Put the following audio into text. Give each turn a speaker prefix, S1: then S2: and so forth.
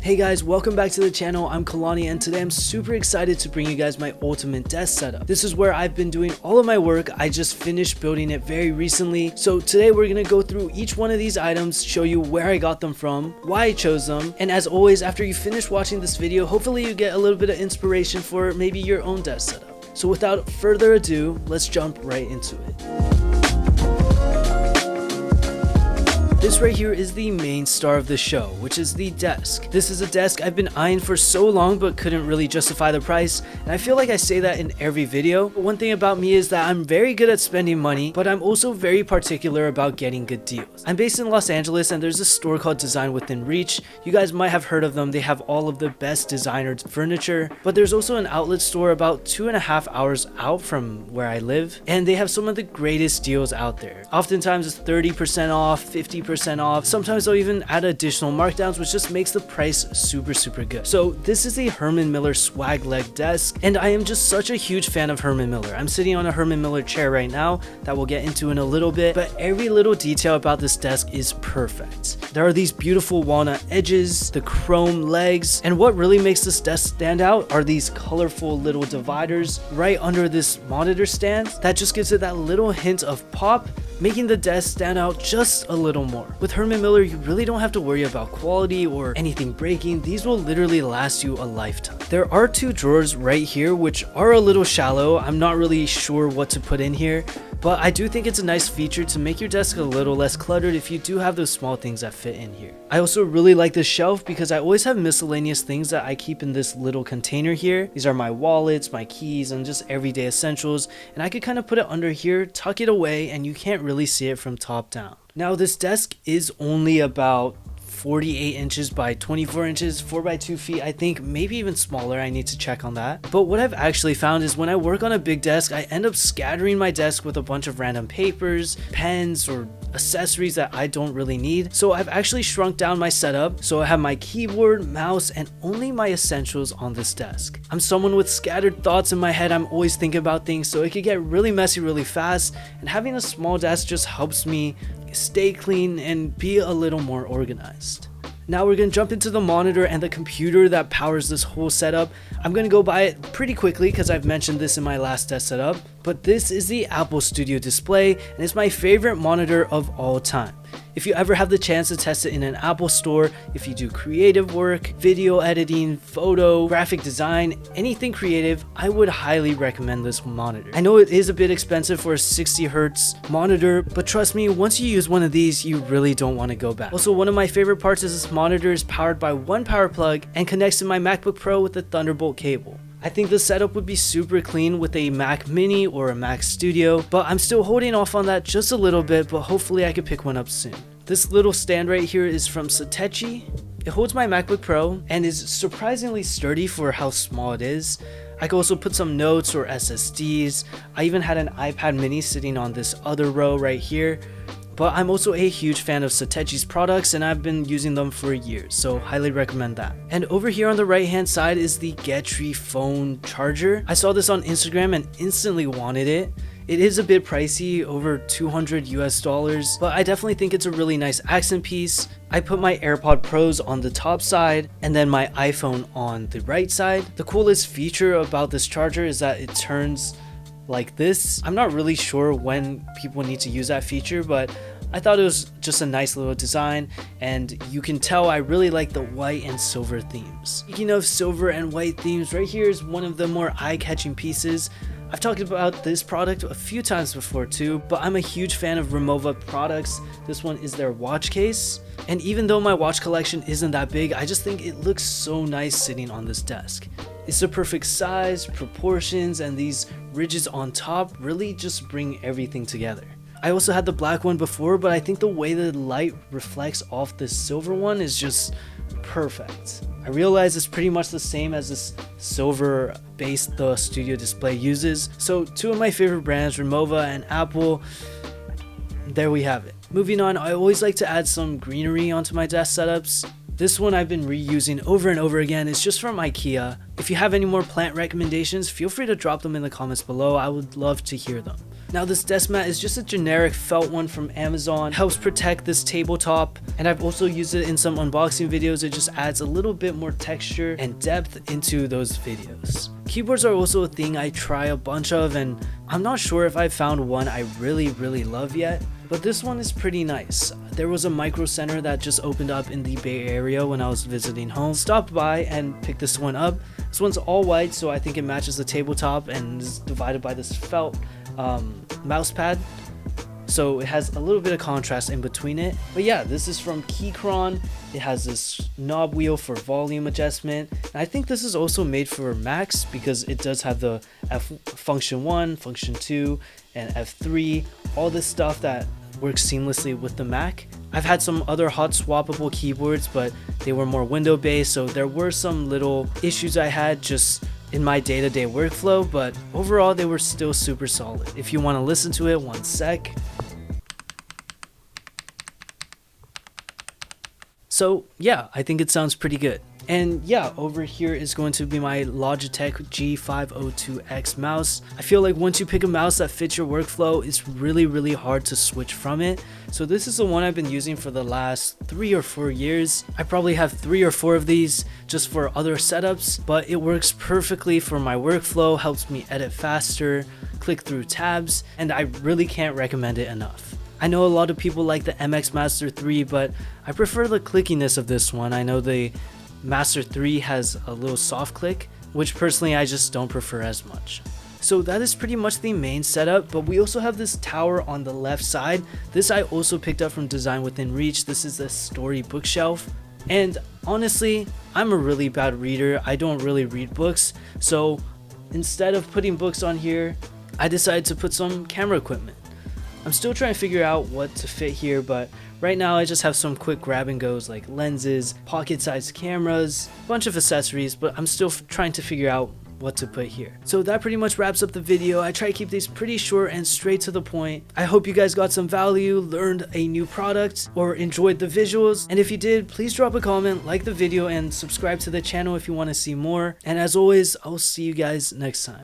S1: Hey guys, welcome back to the channel. I'm Kalani and today I'm super excited to bring you guys my ultimate desk setup. This is where I've been doing all of my work. I just finished building it very recently. So today we're gonna go through each one of these items, show you where I got them from, why I chose them, and as always, after you finish watching this video, hopefully you get a little bit of inspiration for maybe your own desk setup. So without further ado, let's jump right into it. This right here is the main star of the show, which is the desk. This is a desk I've been eyeing for so long but couldn't really justify the price, and I feel like I say that in every video. But one thing about me is that I'm very good at spending money, but I'm also very particular about getting good deals. I'm based in Los Angeles and there's a store called Design Within Reach. You guys might have heard of them. They have all of the best designer furniture, but there's also an outlet store about 2.5 hours out from where I live, and they have some of the greatest deals out there. Oftentimes it's 30% off, 50% off. Sometimes they'll even add additional markdowns, which just makes the price super good. So this is a Herman Miller swag leg desk, and I am just such a huge fan of Herman Miller. I'm sitting on a Herman Miller chair right now that we'll get into in a little bit, but every little detail about this desk is perfect. There are these beautiful walnut edges, the chrome legs, and what really makes this desk stand out are these colorful little dividers right under this monitor stand that just gives it that little hint of pop, making the desk stand out just a little more. With Herman Miller, you really don't have to worry about quality or anything breaking. These will literally last you a lifetime. There are two drawers right here which are a little shallow. I'm not really sure what to put in here, but I do think it's a nice feature to make your desk a little less cluttered if you do have those small things that fit in here. I also really like this shelf because I always have miscellaneous things that I keep in this little container here. These are my wallets, my keys, and just everyday essentials, and I could kind of put it under here, tuck it away, and you can't really see it from top down. Now this desk is only about 48 inches by 24 inches, 4 by 2 feet, I think, maybe even smaller. I need to check on that. But what I've actually found is when I work on a big desk, I end up scattering my desk with a bunch of random papers, pens, or accessories that I don't really need. So I've actually shrunk down my setup. So I have my keyboard, mouse, and only my essentials on this desk. I'm someone with scattered thoughts in my head. I'm always thinking about things, so it could get really messy really fast. And having a small desk just helps me stay clean and be a little more organized. Now we're going to jump into the monitor and the computer that powers this whole setup. I'm going to go by it pretty quickly because I've mentioned this in my last desk setup, but this is the Apple Studio display and it's my favorite monitor of all time. If you ever have the chance to test it in an Apple store, if you do creative work, video editing, photo, graphic design, anything creative, I would highly recommend this monitor. I know it is a bit expensive for a 60 Hertz monitor, but trust me, once you use one of these, you really don't want to go back. Also, one of my favorite parts is this monitor is powered by one power plug and connects to my MacBook Pro with a Thunderbolt cable. I think the setup would be super clean with a Mac Mini or a Mac Studio, but I'm still holding off on that just a little bit, but hopefully I could pick one up soon. This little stand right here is from Satechi. It holds my MacBook Pro and is surprisingly sturdy for how small it is. I could also put some notes or SSDs. I even had an iPad mini sitting on this other row right here. But I'm also a huge fan of Satechi's products and I've been using them for years, so highly recommend that. And over here on the right hand side is the Getry phone charger. I saw this on Instagram and instantly wanted it. It is a bit pricey, over $200 US, but I definitely think it's a really nice accent piece. I put my AirPod Pros on the top side and then my iPhone on the right side. The coolest feature about this charger is that it turns like this. I'm not really sure when people need to use that feature, but I thought it was just a nice little design, and you can tell I really like the white and silver themes. Speaking of silver and white themes, right here is one of the more eye-catching pieces. I've talked about this product a few times before too, but I'm a huge fan of Rimowa products. This one is their watch case, and even though my watch collection isn't that big, I just think it looks so nice sitting on this desk. It's the perfect size, proportions, and these ridges on top really just bring everything together. I also had the black one before, but I think the way the light reflects off the silver one is just perfect. I realize it's pretty much the same as this silver base the Studio display uses. So two of my favorite brands, Rimowa and Apple, there we have it. Moving on, I always like to add some greenery onto my desk setups. This one I've been reusing over and over again. It's just from IKEA. If you have any more plant recommendations, feel free to drop them in the comments below. I would love to hear them. Now this desk mat is just a generic felt one from Amazon. It helps protect this tabletop, and I've also used it in some unboxing videos. It just adds a little bit more texture and depth into those videos. Keyboards are also a thing I try a bunch of, and I'm not sure if I found one I really love yet, but this one is pretty nice. There was a Micro Center that just opened up in the Bay Area when I was visiting home. Stopped by and picked this one up. This one's all white, so I think it matches the tabletop and is divided by this felt mouse pad, so it has a little bit of contrast in between it. But yeah, this is from Keychron. It has this knob wheel for volume adjustment, and I think this is also made for Macs because it does have the function 1, function 2, and F3, all this stuff that works seamlessly with the Mac. I've had some other hot swappable keyboards, but they were more window based, so there were some little issues I had just in my day-to-day workflow, but overall they were still super solid. If you want to listen to it, one sec. So yeah, I think it sounds pretty good. And yeah, over here is going to be my Logitech G502X mouse. I feel like once you pick a mouse that fits your workflow, it's really hard to switch from it. So this is the one I've been using for the last 3 or 4 years. I probably have 3 or 4 of these just for other setups, but it works perfectly for my workflow, helps me edit faster, click through tabs, and I really can't recommend it enough. I know a lot of people like the MX Master 3, but I prefer the clickiness of this one. I know the Master 3 has a little soft click, which personally I just don't prefer as much. So that is pretty much the main setup, but we also have this tower on the left side. This I also picked up from Design Within Reach. This is a story bookshelf, and honestly, I'm a really bad reader. I don't really read books, so instead of putting books on here, I decided to put some camera equipment. I'm still trying to figure out what to fit here, but right now I just have some quick grab and goes like lenses, pocket-sized cameras, a bunch of accessories, but I'm still trying to figure out what to put here. So that pretty much wraps up the video. I try to keep these pretty short and straight to the point. I hope you guys got some value, learned a new product, or enjoyed the visuals. And if you did, please drop a comment, like the video, and subscribe to the channel if you want to see more. And as always, I'll see you guys next time.